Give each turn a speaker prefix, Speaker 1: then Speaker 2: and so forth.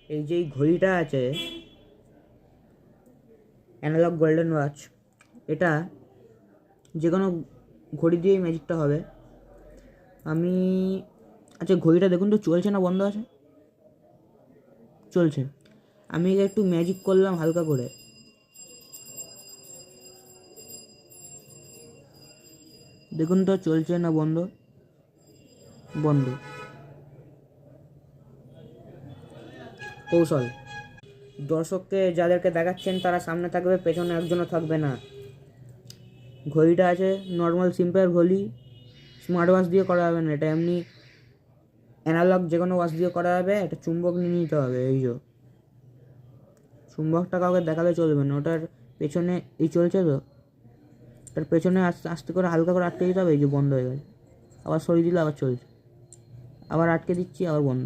Speaker 1: এই যে ঘড়িটা আছে অ্যানালগ গোল্ডেন ওয়াচ, এটা যে কোনো ঘড়ি দিয়েই ম্যাজিকটা হবে। আমি আচ্ছা ঘড়িটা দেখুন তো চলছে না বন্ধ আছে? চলছে। আমি একটু ম্যাজিক করলাম হালকা করে, দেখুন তো চলছে না বন্ধ? বন্ধ। কৌশল, দর্শককে যাদেরকে দেখাচ্ছেন তারা সামনে থাকবে, পেছনে একজনও থাকবে না। ঘড়িটা আছে নর্মাল সিম্পল ঘড়ি, স্মার্ট ওয়াচ দিয়ে করা হবে না, এটা এমনি অ্যানালগ যে কোনো ওয়াচ দিয়ে করা হবে। একটা চুম্বক নিয়ে নিতে হবে, এই যে চুম্বকটা কাউকে দেখালে চলবে না, ওটার পেছনে এই চলছে তো, তার পেছনে আস্তে আস্তে করে হালকা করে আটকে দিতে হবে। এই যে বন্ধ হয়ে গেছে, আবার সরিয়ে দিলে আবার চলছে, আবার আটকে দিচ্ছি, আবার বন্ধ।